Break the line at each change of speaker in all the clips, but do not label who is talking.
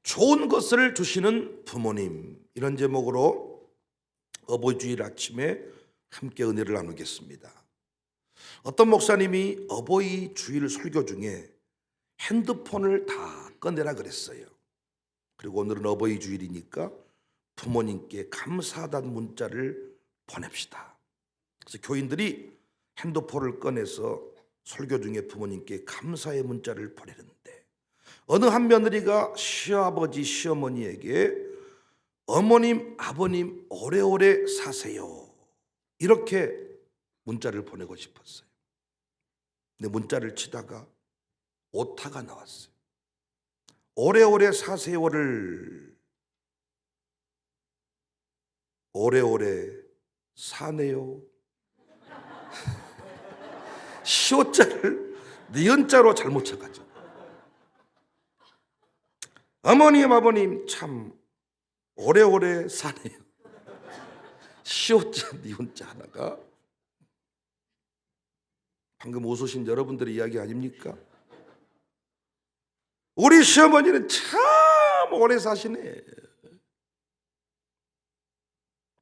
좋은 것을 주시는 부모님, 이런 제목으로 어버이 주일 아침에 함께 은혜를 나누겠습니다. 어떤 목사님이 어버이 주일 설교 중에 핸드폰을 다 꺼내라 그랬어요. 그리고 오늘은 어버이 주일이니까 부모님께 감사하다는 문자를 보냅시다. 그래서 교인들이 핸드폰을 꺼내서 설교 중에 부모님께 감사의 문자를 보내는데, 어느 한 며느리가 시아버지 시어머니에게 어머님 아버님 오래오래 사세요, 이렇게 문자를 보내고 싶었어요. 근데 문자를 치다가 오타가 나왔어요. 오래오래 사세요를 오래오래 사네요. 시오자를 니은자로 잘못 쳐가지고 어머님 아버님 참 오래오래 사네요. 시오자 니은자 하나가. 방금 웃으신 여러분들의 이야기 아닙니까? 우리 시어머니는 참 오래 사시네.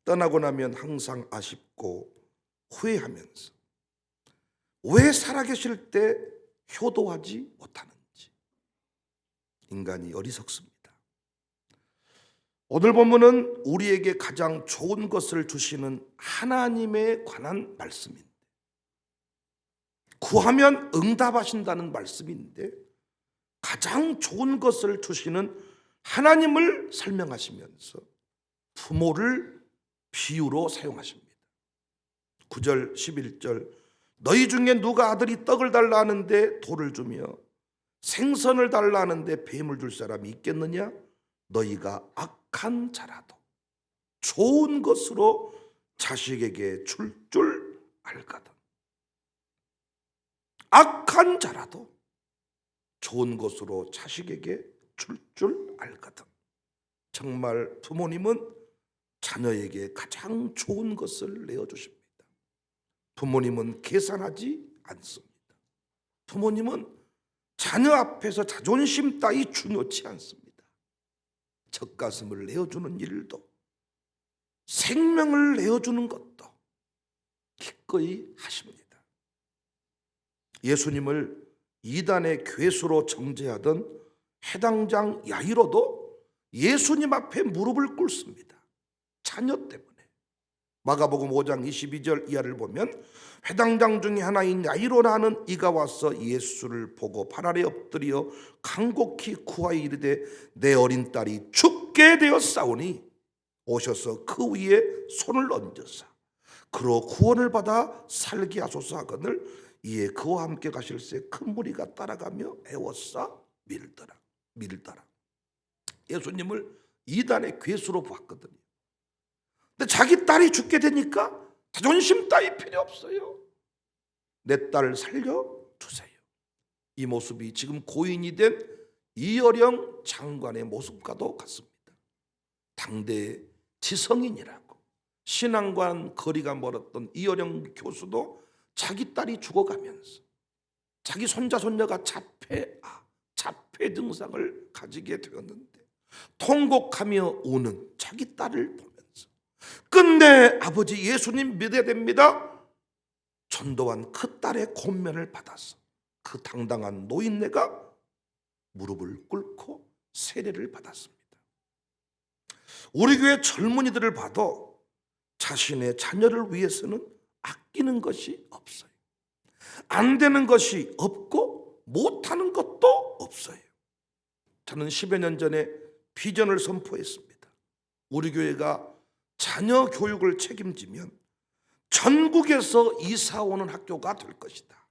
떠나고 나면 항상 아쉽고 후회하면서 왜 살아계실 때 효도하지 못하는지. 인간이 어리석습니다. 오늘 본문은 우리에게 가장 좋은 것을 주시는 하나님에 관한 말씀인데, 구하면 응답하신다는 말씀인데, 가장 좋은 것을 주시는 하나님을 설명하시면서 부모를 비유로 사용하십니다. 9절 11절 너희 중에 누가 아들이 떡을 달라 하는데 돌을 주며 생선을 달라 하는데 뱀을 줄 사람이 있겠느냐? 너희가 악한 자라도 좋은 것으로 자식에게 줄 줄 알거든. 악한 자라도 좋은 것으로 자식에게 줄 줄 알거든. 정말 부모님은 자녀에게 가장 좋은 것을 내어주십니다. 부모님은 계산하지 않습니다. 부모님은 자녀 앞에서 자존심 따위 중요치 않습니다. 젖가슴을 내어주는 일도, 생명을 내어주는 것도 기꺼이 하십니다. 예수님을 이단의 괴수로 정죄하던 해당장 야이로도 예수님 앞에 무릎을 꿇습니다. 자녀 때문에. 마가복음 5장 22절 이하를 보면 회당장 중에 하나인 야이로라는 이가 와서 예수를 보고 발 아래 엎드려 간곡히 구하여 이르되 내 어린 딸이 죽게 되었사오니 오셔서 그 위에 손을 얹으사 그로 구원을 받아 살게 하소서 하거늘 이에 그와 함께 가실새 큰 무리가 따라가며 애워싸 밀더라. 예수님을 이단의 괴수로 봤거든요. 근데 자기 딸이 죽게 되니까 자존심 따위 필요 없어요. 내 딸 살려주세요. 이 모습이 지금 고인이 된 이어령 장관의 모습과도 같습니다. 당대의 지성인이라고 신앙과 거리가 멀었던 이어령 교수도 자기 딸이 죽어가면서 자기 손자 손녀가 자폐 증상을 가지게 되었는데 통곡하며 우는 자기 딸을 보면서 끝내 아버지 예수님 믿어야 됩니다. 전도한 그 딸의 권면을 받아서 그 당당한 노인네가 무릎을 꿇고 세례를 받았습니다. 우리 교회 젊은이들을 봐도 자신의 자녀를 위해서는 아끼는 것이 없어요. 안 되는 것이 없고 못하는 것도 없어요. 저는 10여 년 전에 비전을 선포했습니다. 우리 교회가 자녀 교육을 책임지면 전국에서 이사 오는 학교가 될 것이다.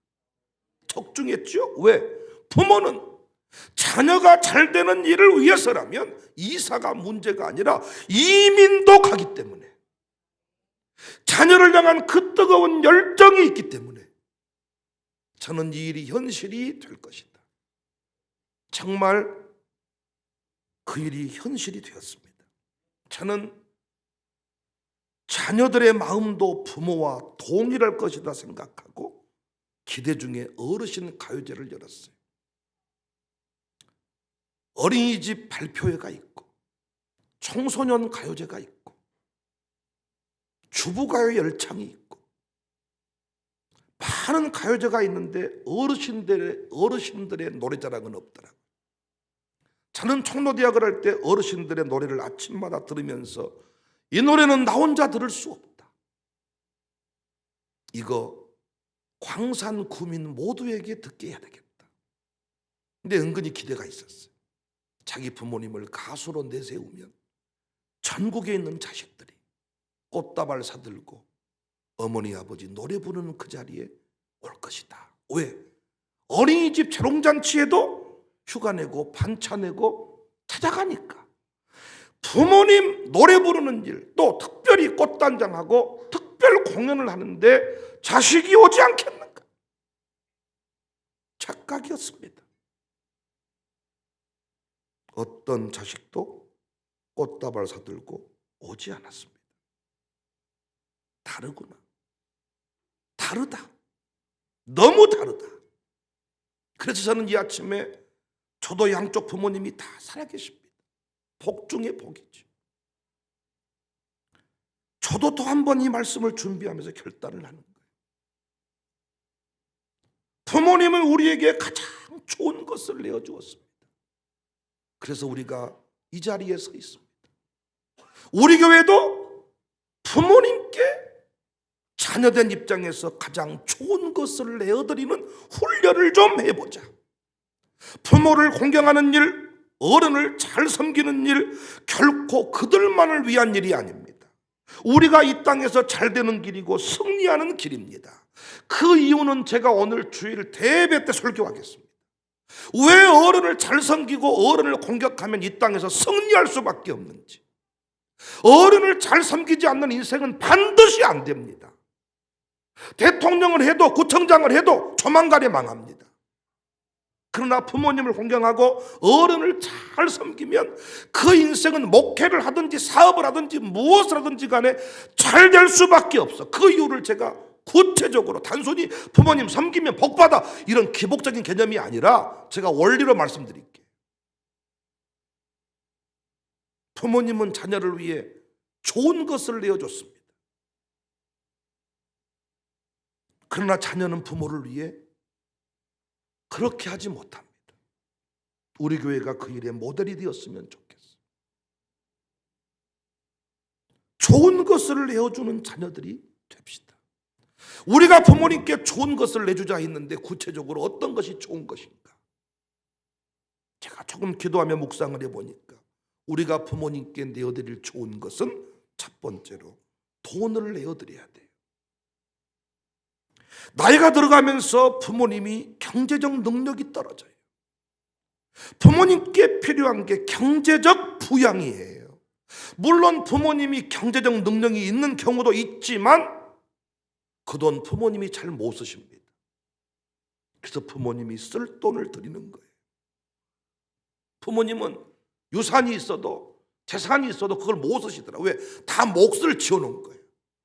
적중했죠? 왜? 부모는 자녀가 잘 되는 일을 위해서라면 이사가 문제가 아니라 이민도 가기 때문에, 자녀를 향한 그 뜨거운 열정이 있기 때문에 저는 이 일이 현실이 될 것이다. 정말 그 일이 현실이 되었습니다. 저는 자녀들의 마음도 부모와 동일할 것이다 생각하고 기대 중에 어르신 가요제를 열었어요. 어린이집 발표회가 있고 청소년 가요제가 있고 주부가요 열창이 있고 많은 가요제가 있는데 어르신들의 노래자랑은 없더라고요. 저는 총로대학을 할 때 어르신들의 노래를 아침마다 들으면서 이 노래는 나 혼자 들을 수 없다. 이거 광산 구민 모두에게 듣게 해야 되겠다. 근데 은근히 기대가 있었어요. 자기 부모님을 가수로 내세우면 전국에 있는 자식들이 꽃다발 사들고 어머니 아버지 노래 부르는 그 자리에 올 것이다. 왜? 어린이집 재롱잔치에도 휴가 내고 반차 내고 찾아가니까. 부모님 노래 부르는 일, 또 특별히 꽃단장하고 특별 공연을 하는데 자식이 오지 않겠는가? 착각이었습니다. 어떤 자식도 꽃다발 사들고 오지 않았습니다. 다르구나. 다르다. 너무 다르다. 그래서 저는 이 아침에 저도 양쪽 부모님이 다 살아계십니다. 복 중에 복이죠. 저도 또 한 번 이 말씀을 준비하면서 결단을 하는 거예요. 부모님은 우리에게 가장 좋은 것을 내어주었습니다. 그래서 우리가 이 자리에 서 있습니다. 우리 교회도 부모님께 자녀된 입장에서 가장 좋은 것을 내어드리는 훈련을 좀 해보자. 부모를 공경하는 일, 어른을 잘 섬기는 일, 결코 그들만을 위한 일이 아닙니다. 우리가 이 땅에서 잘 되는 길이고 승리하는 길입니다. 그 이유는 제가 오늘 주일 대배 때 설교하겠습니다. 왜 어른을 잘 섬기고 어른을 공격하면 이 땅에서 승리할 수밖에 없는지. 어른을 잘 섬기지 않는 인생은 반드시 안 됩니다. 대통령을 해도 구청장을 해도 조만간에 망합니다. 그러나 부모님을 공경하고 어른을 잘 섬기면 그 인생은 목회를 하든지 사업을 하든지 무엇을 하든지 간에 잘 될 수밖에 없어. 그 이유를 제가 구체적으로 단순히 부모님 섬기면 복받아 이런 기복적인 개념이 아니라 제가 원리로 말씀드릴게요. 부모님은 자녀를 위해 좋은 것을 내어줬습니다. 그러나 자녀는 부모를 위해 그렇게 하지 못합니다. 우리 교회가 그 일의 모델이 되었으면 좋겠어요. 좋은 것을 내어주는 자녀들이 됩시다. 우리가 부모님께 좋은 것을 내주자 했는데 구체적으로 어떤 것이 좋은 것인가? 제가 조금 기도하며 묵상을 해보니까 우리가 부모님께 내어드릴 좋은 것은 첫 번째로 돈을 내어드려야 돼요. 나이가 들어가면서 부모님이 경제적 능력이 떨어져요. 부모님께 필요한 게 경제적 부양이에요. 물론 부모님이 경제적 능력이 있는 경우도 있지만 그 돈 부모님이 잘 못 쓰십니다. 그래서 부모님이 쓸 돈을 드리는 거예요. 부모님은 유산이 있어도 재산이 있어도 그걸 못 쓰시더라. 왜? 다 몫을 지어놓은 거예요.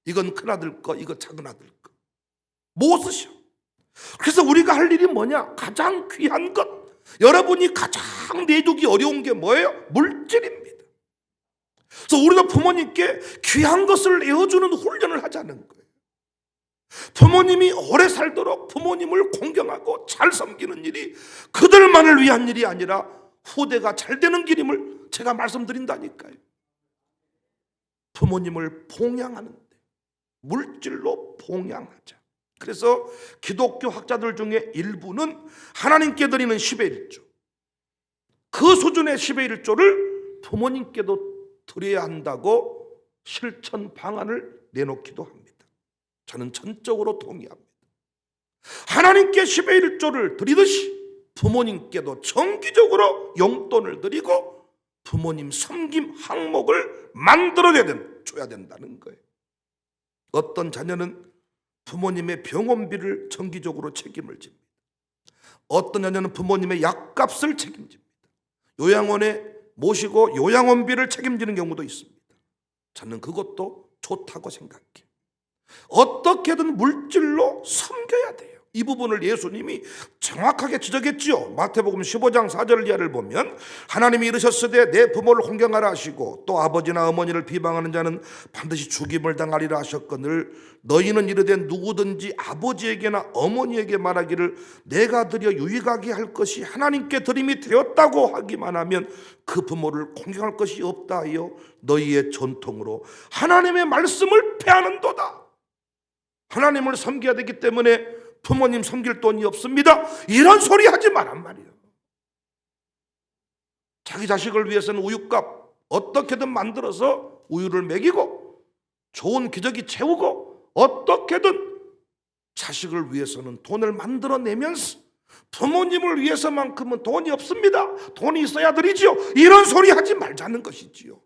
이건 큰아들 거, 이거 작은아들 거. 못 쓰셔. 그래서 우리가 할 일이 뭐냐? 가장 귀한 것. 여러분이 가장 내두기 어려운 게 뭐예요? 물질입니다. 그래서 우리도 부모님께 귀한 것을 내어주는 훈련을 하자는 거예요. 부모님이 오래 살도록 부모님을 공경하고 잘 섬기는 일이 그들만을 위한 일이 아니라 후대가 잘 되는 길임을 제가 말씀드린다니까요. 부모님을 봉양하는데 물질로 봉양하자. 그래서 기독교 학자들 중에 일부는 하나님께 드리는 10의 1조, 그 수준의 10의 1조를 부모님께도 드려야 한다고 실천 방안을 내놓기도 합니다. 저는 전적으로 동의합니다. 하나님께 10의 1조를 드리듯이 부모님께도 정기적으로 용돈을 드리고 부모님 섬김 항목을 만들어줘야 된다는 거예요. 어떤 자녀는 부모님의 병원비를 정기적으로 책임을 집니다. 어떤 자녀는 부모님의 약값을 책임집니다. 요양원에 모시고 요양원비를 책임지는 경우도 있습니다. 저는 그것도 좋다고 생각해요. 어떻게든 물질로 섬겨야 돼요. 이 부분을 예수님이 정확하게 지적했지요. 마태복음 15장 4절 이하를 보면 하나님이 이르셨으되 내 부모를 공경하라 하시고 또 아버지나 어머니를 비방하는 자는 반드시 죽임을 당하리라 하셨거늘 너희는 이르되 누구든지 아버지에게나 어머니에게 말하기를 내가 드려 유익하게 할 것이 하나님께 드림이 되었다고 하기만 하면 그 부모를 공경할 것이 없다 하여 너희의 전통으로 하나님의 말씀을 폐하는도다. 하나님을 섬겨야 되기 때문에 부모님 섬길 돈이 없습니다, 이런 소리 하지 말란 말이에요. 자기 자식을 위해서는 우유값 어떻게든 만들어서 우유를 먹이고 좋은 기저귀 채우고 어떻게든 자식을 위해서는 돈을 만들어내면서 부모님을 위해서만큼은 돈이 없습니다, 돈이 있어야 드리지요, 이런 소리 하지 말자는 것이지요.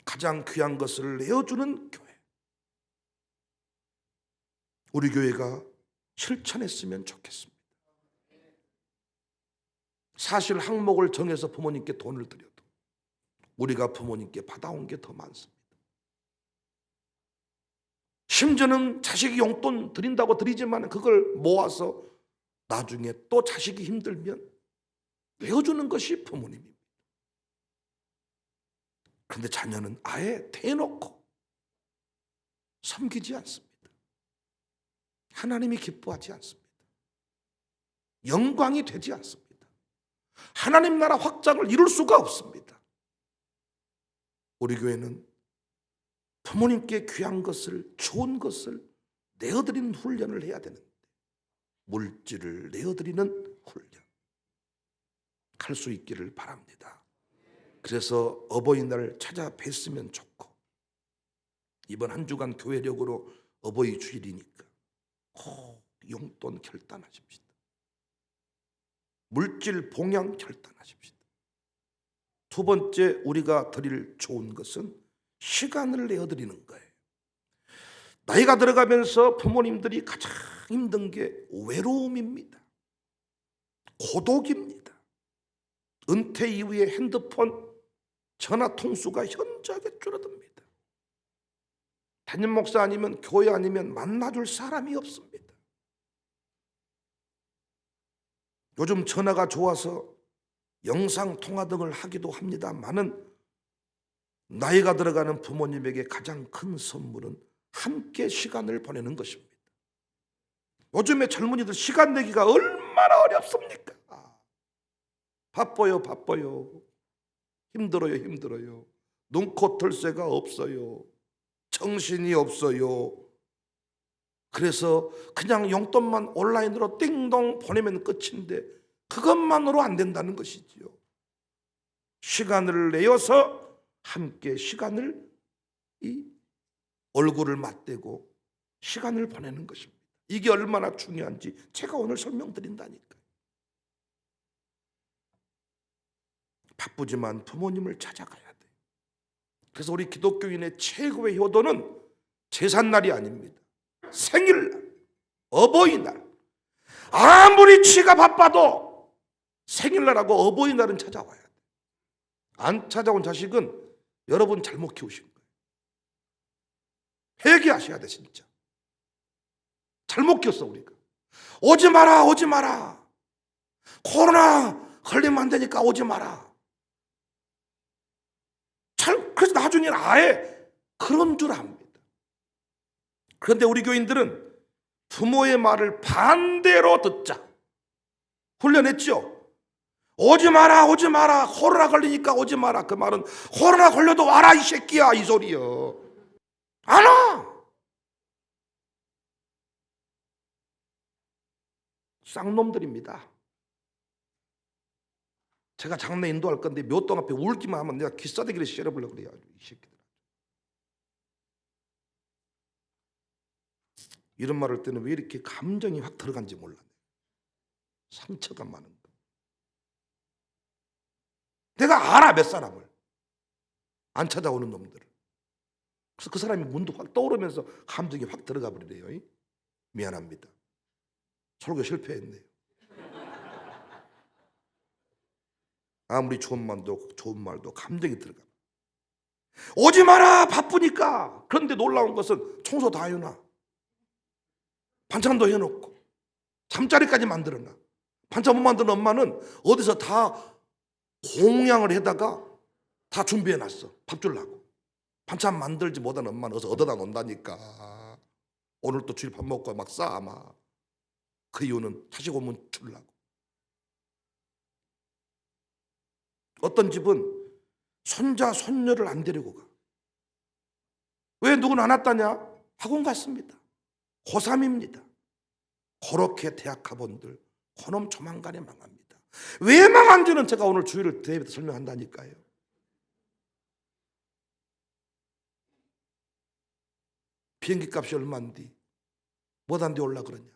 가장 귀한 것을 내어주는 교회, 우리 교회가 실천했으면 좋겠습니다. 사실 항목을 정해서 부모님께 돈을 드려도 우리가 부모님께 받아온 게 더 많습니다. 심지어는 자식이 용돈 드린다고 드리지만 그걸 모아서 나중에 또 자식이 힘들면 내어주는 것이 부모님입니다. 그런데 자녀는 아예 대놓고 섬기지 않습니다. 하나님이 기뻐하지 않습니다. 영광이 되지 않습니다. 하나님 나라 확장을 이룰 수가 없습니다. 우리 교회는 부모님께 귀한 것을, 좋은 것을 내어드리는 훈련을 해야 되는데 물질을 내어드리는 훈련 할 수 있기를 바랍니다. 그래서 어버이날 찾아뵀으면 좋고, 이번 한 주간 교회력으로 어버이 주일이니까 용돈 결단하십시다. 물질 봉양 결단하십시다. 두 번째, 우리가 드릴 좋은 것은 시간을 내어드리는 거예요. 나이가 들어가면서 부모님들이 가장 힘든 게 외로움입니다. 고독입니다. 은퇴 이후에 핸드폰 전화 통수가 현저하게 줄어듭니다. 담임 목사 아니면 교회 아니면 만나줄 사람이 없습니다. 요즘 전화가 좋아서 영상통화 등을 하기도 합니다만은 나이가 들어가는 부모님에게 가장 큰 선물은 함께 시간을 보내는 것입니다. 요즘에 젊은이들 시간 내기가 얼마나 어렵습니까? 바빠요. 힘들어요. 눈코 뜰 새가 없어요. 정신이 없어요. 그래서 그냥 용돈만 온라인으로 띵동 보내면 끝인데 그것만으로 안 된다는 것이지요. 시간을 내어서 함께 시간을, 이 얼굴을 맞대고 시간을 보내는 것입니다. 이게 얼마나 중요한지 제가 오늘 설명드린다니까요. 바쁘지만 부모님을 찾아가야 돼요. 그래서 우리 기독교인의 최고의 효도는 제삿날이 아닙니다. 생일날, 어버이날. 아무리 치가 바빠도 생일날하고 어버이날은 찾아와야 돼요. 안 찾아온 자식은 여러분 잘못 키우신 거예요. 회개하셔야 돼. 진짜 잘못 키웠어. 우리가 오지 마라. 코로나 걸리면 안 되니까 오지 마라. 그래서 나중에는 아예 그런 줄 압니다. 그런데 우리 교인들은 부모의 말을 반대로 듣자 훈련했죠. 오지 마라. 코로나 걸리니까 오지 마라. 그 말은 코로나 걸려도 와라 이 새끼야, 이 소리요. 안 와. 쌍놈들입니다. 제가 장례 인도할 건데 묘동 앞에 울기만 하면 내가 기싸대기를 씌려보려고 그래요. 이 새끼들. 이런 말 할 때는 왜 이렇게 감정이 확 들어간지 몰라요. 상처가 많은 거. 내가 알아, 몇 사람을. 안 찾아오는 놈들을. 그래서 그 사람이 문득 확 떠오르면서 감정이 확 들어가 버리네요. 미안합니다. 설교 실패했네요. 아무리 좋은 말도 감정이 들어가. 오지 마라, 바쁘니까. 그런데 놀라운 것은 청소 다 해놔. 반찬도 해놓고 잠자리까지 만들어놔. 반찬 못 만드는 엄마는 어디서 다 공양을 해다가 다 준비해놨어. 밥 주려고. 반찬 만들지 못한 엄마는 어서 얻어다 놓는다니까. 오늘 또 주일 밥 먹고 막 싸 아마. 그 이유는 자식 오면 주려고. 어떤 집은 손자 손녀를 안 데리고 가. 왜 누구는 안 왔다냐? 학원 갔습니다. 고3입니다. 그렇게 대학 가본들 그놈 조만간에 망합니다. 왜 망한지는 제가 오늘 주일을 대비해서 설명한다니까요. 비행기 값이 얼마인데 뭐단데 올라 그러냐?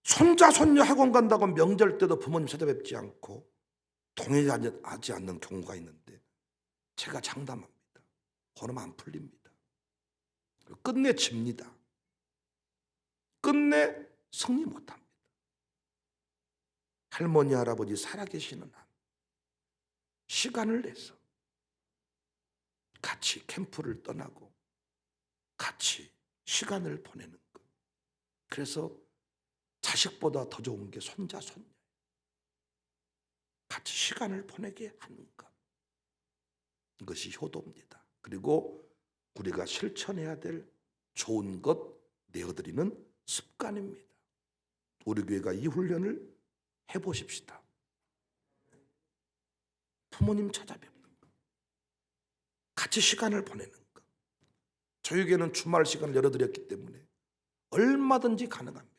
손자 손녀 학원 간다고 명절 때도 부모님 찾아뵙지 않고 동의하지 않는 경우가 있는데 제가 장담합니다. 그놈 안 풀립니다. 끝내 집니다. 끝내 승리 못합니다. 할머니 할아버지 살아계시는 한 시간을 내서 같이 캠프를 떠나고 같이 시간을 보내는 것. 그래서 자식보다 더 좋은 게 손자 손녀. 같이 시간을 보내게 하는 것. 이것이 효도입니다. 그리고 우리가 실천해야 될 좋은 것 내어드리는 습관입니다. 우리 교회가 이 훈련을 해보십시다. 부모님 찾아뵙는 것, 같이 시간을 보내는 것. 저에게는 주말 시간을 열어드렸기 때문에 얼마든지 가능합니다.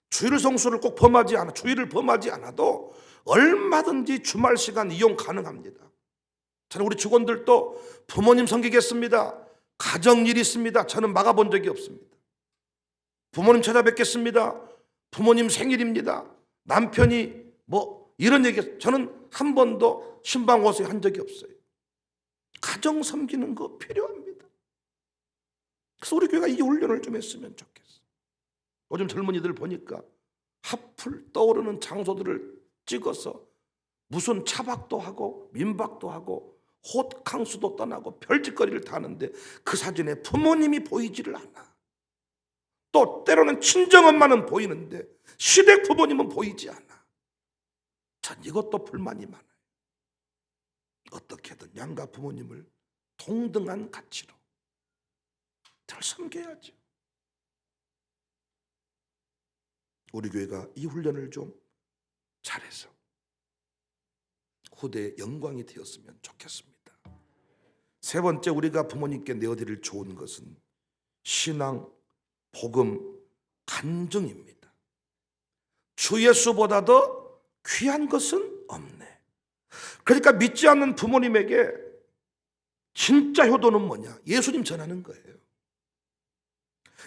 주일 성수를 꼭 범하지 않아, 주일을 범하지 않아도 얼마든지 주말 시간 이용 가능합니다. 저는 우리 직원들도 부모님 섬기겠습니다. 가정일 있습니다. 저는 막아본 적이 없습니다. 부모님 찾아뵙겠습니다. 부모님 생일입니다. 남편이 뭐 이런 얘기 저는 한 번도 신방 호소에 한 적이 없어요. 가정 섬기는 거 필요합니다. 그래서 우리 교회가 이 훈련을 좀 했으면 좋겠어. 요즘 젊은이들 보니까 하플 떠오르는 장소들을 찍어서 무슨 차박도 하고 민박도 하고 호캉스도 떠나고 별짓거리를 다 하는데 그 사진에 부모님이 보이지를 않아. 또 때로는 친정엄마는 보이는데 시댁 부모님은 보이지 않아. 전 이것도 불만이 많아요. 어떻게든 양가 부모님을 동등한 가치로 잘 섬겨야죠. 우리 교회가 이 훈련을 좀 잘해서 후대의 영광이 되었으면 좋겠습니다. 세 번째, 우리가 부모님께 내어드릴 좋은 것은 신앙, 복음, 간증입니다. 주 예수보다 더 귀한 것은 없네. 그러니까 믿지 않는 부모님에게 진짜 효도는 뭐냐? 예수님 전하는 거예요.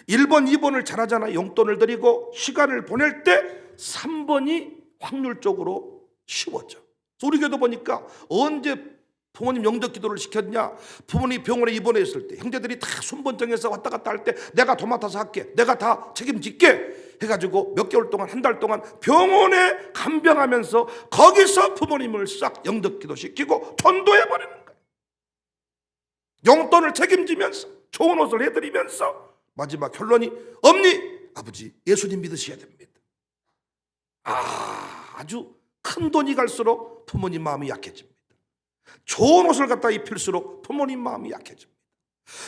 1번, 2번을 잘하잖아. 용돈을 드리고 시간을 보낼 때 3번이 확률적으로 쉬워져. 우리 교회도 보니까 언제 부모님 영접 기도를 시켰냐? 부모님 병원에 입원했을 때 형제들이 다 순번 정해서 왔다 갔다 할 때 내가 도맡아서 할게, 내가 다 책임질게 해가지고 몇 개월 동안, 한 달 동안 병원에 간병하면서 거기서 부모님을 싹 영접 기도 시키고 전도해버리는 거예요. 용돈을 책임지면서 좋은 옷을 해드리면서 마지막 결론이 엄니, 아버지 예수님 믿으셔야 됩니다. 아주 큰 돈이 갈수록 부모님 마음이 약해집니다. 좋은 옷을 갖다 입힐수록 부모님 마음이 약해집니다.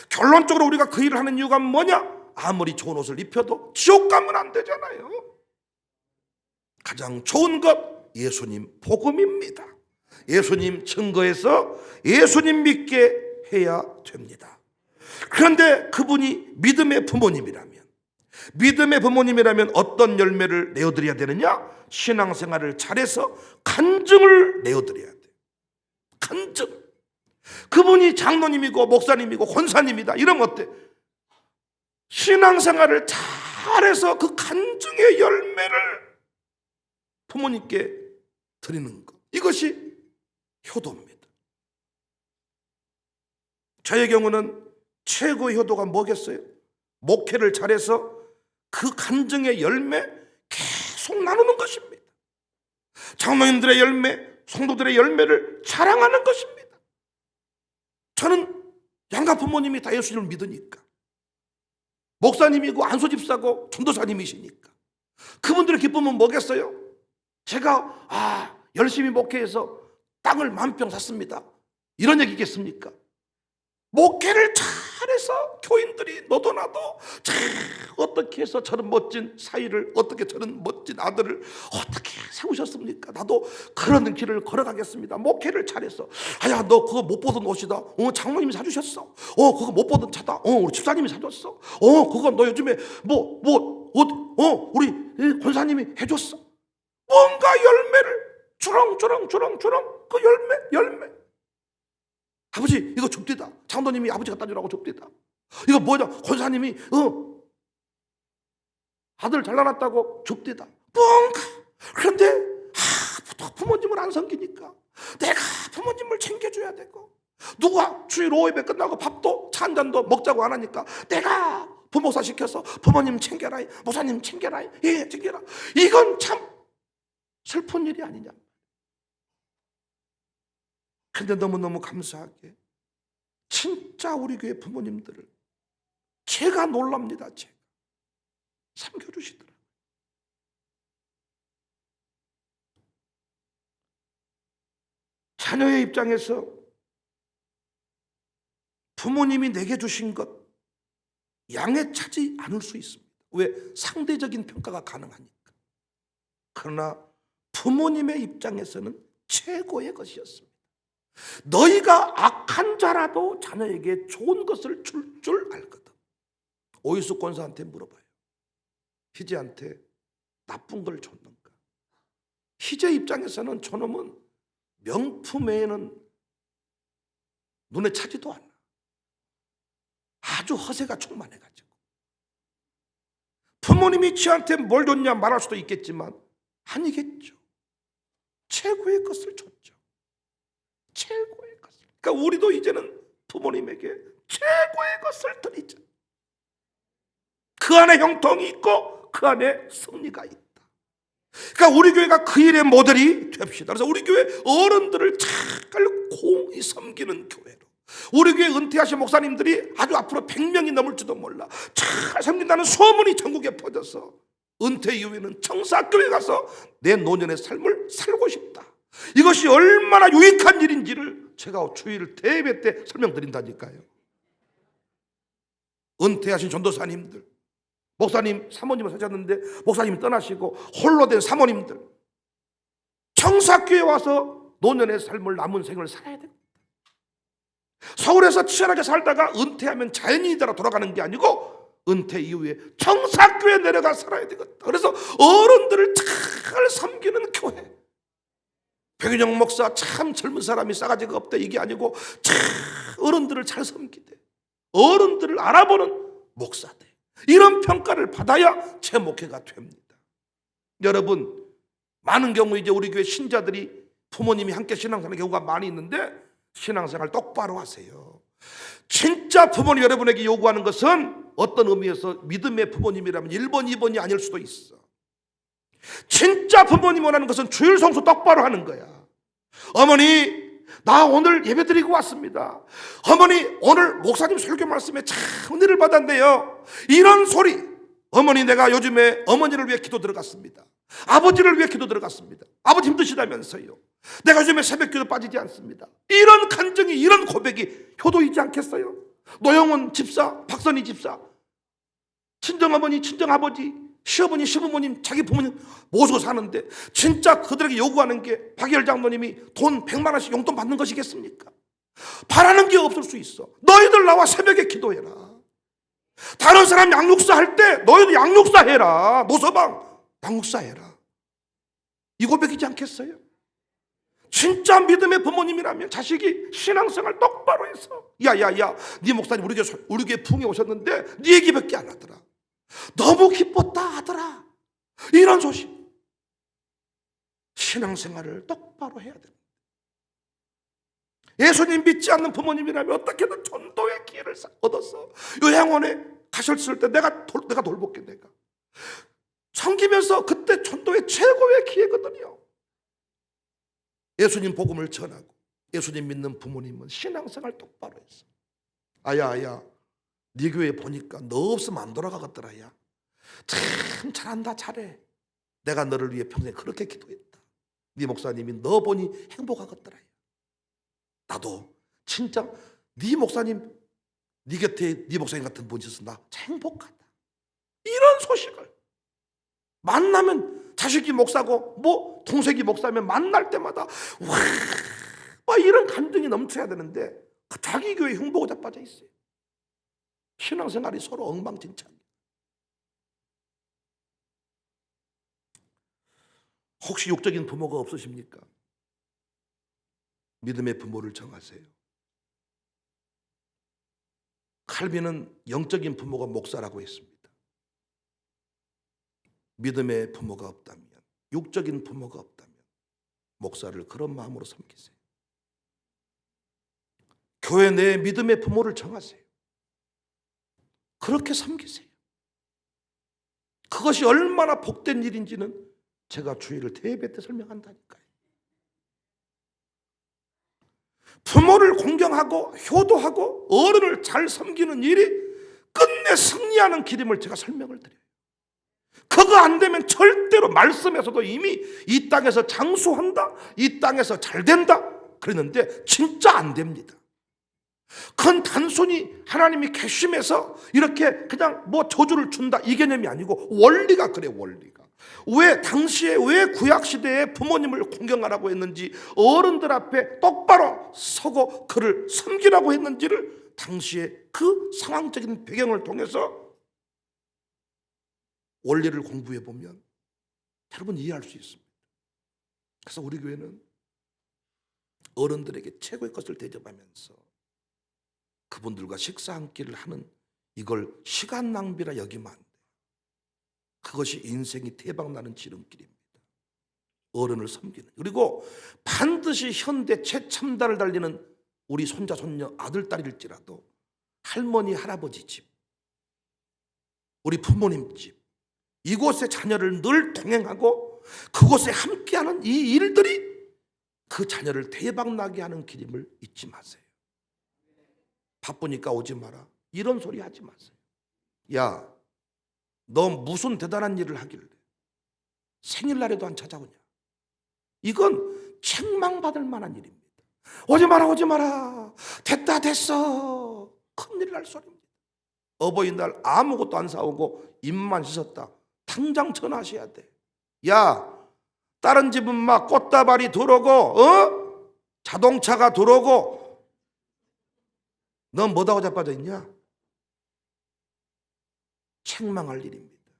결론적으로 우리가 그 일을 하는 이유가 뭐냐? 아무리 좋은 옷을 입혀도 지옥 가면 안 되잖아요. 가장 좋은 것 예수님 복음입니다. 예수님 증거해서 예수님 믿게 해야 됩니다. 그런데 그분이 믿음의 부모님이라면 어떤 열매를 내어드려야 되느냐? 신앙생활을 잘해서 간증을 내어드려야 돼. 간증. 그분이 장로님이고 목사님이고 권사님이다 이러면 어때? 신앙생활을 잘해서 그 간증의 열매를 부모님께 드리는 것, 이것이 효도입니다. 저의 경우는 최고의 효도가 뭐겠어요? 목회를 잘해서 그 간증의 열매 계속 나누는 것입니다. 장로님들의 열매, 성도들의 열매를 자랑하는 것입니다. 저는 양가 부모님이 다 예수님을 믿으니까, 목사님이고 안수집사고 전도사님이시니까 그분들의 기쁨은 뭐겠어요? 제가 열심히 목회해서 땅을 10,000평 샀습니다, 이런 얘기겠습니까? 목회를 잘해서 교인들이 너도 나도 어떻게 해서 저런 멋진 사위를, 어떻게 저런 멋진 아들을 어떻게 세우셨습니까? 나도 그런 길을 걸어가겠습니다. 목회를 잘해서. 야, 너 그거 못 보던 옷이다. 장모님이 사주셨어. 그거 못 보던 차다. 우리 집사님이 사줬어. 그거 너 요즘에 옷 우리 권사님이 해줬어. 뭔가 열매를 주렁주렁 그 열매. 아버지 이거 줍디다. 장로님이 아버지 갖다 주라고 줍디다. 이거 뭐냐, 권사님이 아들 잘나놨다고 줍디다. 뭔가. 그런데 부모님을 안 섬기니까 내가 부모님을 챙겨줘야 되고, 누가 주일 오후에 끝나고 밥도 차 한 잔도 먹자고 안 하니까 내가 부목사 시켜서 부모님 챙겨라, 목사님 챙겨라, 예 챙겨라. 이건 참 슬픈 일이 아니냐. 근데 너무너무 감사하게 진짜 우리 교회 부모님들을 제가 놀랍니다. 제가 섬겨주시더라고요. 자녀의 입장에서 부모님이 내게 주신 것 양에 차지 않을 수 있습니다. 왜? 상대적인 평가가 가능하니까. 그러나 부모님의 입장에서는 최고의 것이었습니다. 너희가 악한 자라도 자녀에게 좋은 것을 줄 줄 알거든. 오이수 권사한테 물어봐요. 희재한테 나쁜 걸 줬는가? 희재 입장에서는 저놈은 명품 외에는 눈에 차지도 않아. 아주 허세가 충만해가지고. 부모님이 지한테 뭘 줬냐 말할 수도 있겠지만 아니겠죠. 최고의 것을 줬죠. 최고의 것을. 그러니까 우리도 이제는 부모님에게 최고의 것을 드리자. 그 안에 형통이 있고 그 안에 승리가 있다. 그러니까 우리 교회가 그 일의 모델이 됩시다. 그래서 우리 교회 어른들을 잘 공히 섬기는 교회로, 우리 교회 은퇴하신 목사님들이 아주 앞으로 100명이 넘을지도 몰라 잘 섬긴다는 소문이 전국에 퍼져서 은퇴 이후에는 청사교회 가서 내 노년의 삶을 살고 싶다. 이것이 얼마나 유익한 일인지를 제가 주일 대회 때 설명드린다니까요. 은퇴하신 전도사님들, 목사님, 사모님을 사셨는데 목사님이 떠나시고 홀로 된 사모님들, 청사교회 와서 노년의 삶을 남은 생을 살아야 됩니다. 서울에서 치열하게 살다가 은퇴하면 자연인이라 돌아가는 게 아니고 은퇴 이후에 청사교회 내려가 살아야 되겠다. 그래서 어른들을 잘 섬기는 교회. 백윤영 목사 참 젊은 사람이 싸가지가 없다 이게 아니고 참 어른들을 잘 섬기대, 어른들을 알아보는 목사들, 이런 평가를 받아야 제 목회가 됩니다. 여러분, 많은 경우 이제 우리 교회 신자들이 부모님이 함께 신앙생활하는 경우가 많이 있는데 신앙생활 똑바로 하세요. 진짜 부모님 여러분에게 요구하는 것은 어떤 의미에서 믿음의 부모님이라면 1번, 2번이 아닐 수도 있어. 진짜 부모님 원하는 것은 주일 성수 똑바로 하는 거야. 어머니, 나 오늘 예배 드리고 왔습니다. 어머니, 오늘 목사님 설교 말씀에 참 은혜를 받았네요. 이런 소리. 어머니, 내가 요즘에 어머니를 위해 기도 들어갔습니다. 아버지를 위해 기도 들어갔습니다. 아버지 힘드시다면서요. 내가 요즘에 새벽기도 빠지지 않습니다. 이런 간증이, 이런 고백이 효도이지 않겠어요? 노영훈 집사, 박선희 집사, 친정어머니, 친정아버지, 시어머니, 시부모님, 자기 부모님 모시고 사는데 진짜 그들에게 요구하는 게 박예열 장로님이 돈 100만 원씩 용돈 받는 것이겠습니까? 바라는 게 없을 수 있어. 너희들 나와 새벽에 기도해라. 다른 사람 양육사 할 때 너희도 양육사 해라. 노서방 양육사 해라. 이 고백이지 않겠어요? 진짜 믿음의 부모님이라면 자식이 신앙생활 똑바로 해서, 야야야, 네 목사님 우리 교회 부흥회 오셨는데 네 얘기밖에 안 하더라. 너무 기뻤다 하더라. 이런 소식. 신앙생활을 똑바로 해야 됩니다. 예수님 믿지 않는 부모님이라면 어떻게든 전도의 기회를 얻어서 요양원에 가셨을 때 내가 돌볼게. 내가 섬기면서 그때 전도의 최고의 기회거든요. 예수님 복음을 전하고 예수님 믿는 부모님은 신앙생활 똑바로 했어. 아야, 네 교회 보니까 너 없으면 안 돌아가겠더라. 야, 참 잘한다, 잘해. 내가 너를 위해 평생 그렇게 기도했다. 네 목사님이 너 보니 행복하겠더라. 나도 진짜 네 목사님, 네 곁에 네 목사님 같은 분이 있어서 나 행복하다. 이런 소식을 만나면, 자식이 목사고 뭐 동생이 목사면 만날 때마다 와, 막 이런 감정이 넘쳐야 되는데 자기 교회 흉보고 자빠져 있어요. 신앙생활이 서로 엉망진창. 혹시 육적인 부모가 없으십니까? 믿음의 부모를 정하세요. 칼빈은 영적인 부모가 목사라고 했습니다. 믿음의 부모가 없다면, 육적인 부모가 없다면 목사를 그런 마음으로 섬기세요. 교회 내에 믿음의 부모를 정하세요. 그렇게 섬기세요. 그것이 얼마나 복된 일인지는 제가 주일을 대회 때 설명한다니까요. 부모를 공경하고 효도하고 어른을 잘 섬기는 일이 끝내 승리하는 길임을 제가 설명을 드려요. 그거 안 되면 절대로, 말씀에서도 이미 이 땅에서 장수한다, 이 땅에서 잘 된다 그랬는데 진짜 안 됩니다. 그건 단순히 하나님이 괘씸해서 이렇게 그냥 뭐 저주를 준다 이 개념이 아니고 원리가 그래. 원리가 왜 당시에, 왜 구약시대에 부모님을 공경하라고 했는지, 어른들 앞에 똑바로 서고 그를 섬기라고 했는지를 당시에 그 상황적인 배경을 통해서 원리를 공부해 보면 여러분 이해할 수 있습니다. 그래서 우리 교회는 어른들에게 최고의 것을 대접하면서 그분들과 식사 한 끼를 하는, 이걸 시간 낭비라 여기면 안 돼요. 그것이 인생이 대박나는 지름길입니다. 어른을 섬기는. 그리고 반드시 현대 최첨단을 달리는 우리 손자 손녀 아들 딸일지라도 할머니 할아버지 집, 우리 부모님 집, 이곳에 자녀를 늘 동행하고 그곳에 함께하는 이 일들이 그 자녀를 대박나게 하는 길임을 잊지 마세요. 바쁘니까 오지 마라, 이런 소리 하지 마세요. 야, 너 무슨 대단한 일을 하길래 생일날에도 안 찾아오냐? 이건 책망받을 만한 일입니다. 오지 마라, 오지 마라, 됐다 됐어, 큰일 날 소리입니다. 어버이날 아무것도 안 사오고 입만 씻었다, 당장 전화하셔야 돼. 야, 다른 집은 막 꽃다발이 들어오고 자동차가 들어오고 넌 뭐다고 자빠져 있냐? 책망할 일입니다.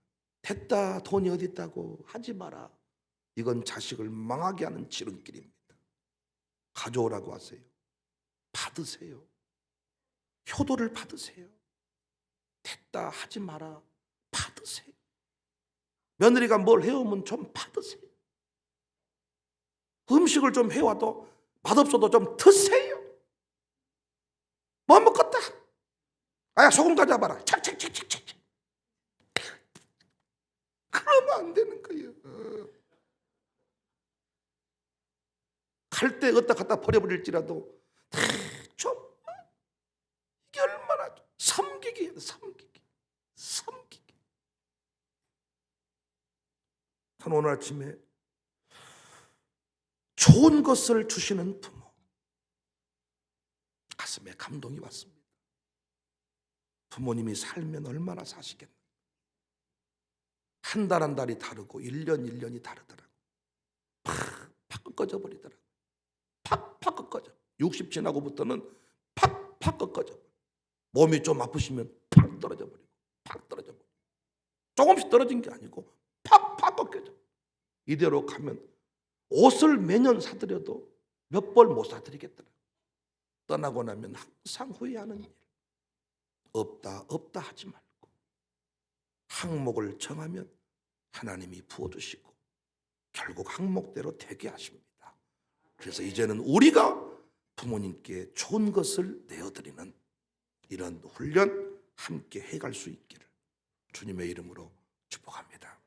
됐다, 돈이 어디 있다고 하지 마라. 이건 자식을 망하게 하는 지름길입니다. 가져오라고 하세요. 받으세요. 효도를 받으세요. 됐다 하지 마라. 받으세요. 며느리가 뭘 해오면 좀 받으세요. 음식을 좀 해와도 맛없어도 좀 드세요. 뭐 먹겠다. 아야, 소금 가져와봐라. 착착착착착. 그러면 안 되는 거예요. 갈 때 어디다 갖다 버려버릴지라도 좀, 이게 얼마나 섬기기 해야 돼. 섬기기. 저는 오늘 아침에 좋은 것을 주시는 부모, 가슴에 감동이 왔습니다. 부모님이 살면 얼마나 사시겠나. 한 달 한 달이 다르고 1년 1년이 다르더라고. 팍 꺾어져 버리더라고. 팍 꺾어져. 60 지나고부터는 팍 꺾어져. 몸이 좀 아프시면 팍 떨어져 버리고, 팍 떨어져 버리고, 조금씩 떨어진 게 아니고 팍 꺾여져. 이대로 가면 옷을 매년 사드려도 몇 벌 못 사드리겠더라고. 떠나고 나면 항상 후회하는 일. 없다 하지 말고 항목을 정하면 하나님이 부어주시고 결국 항목대로 되게 하십니다. 그래서 이제는 우리가 부모님께 좋은 것을 내어드리는 이런 훈련 함께 해갈 수 있기를 주님의 이름으로 축복합니다.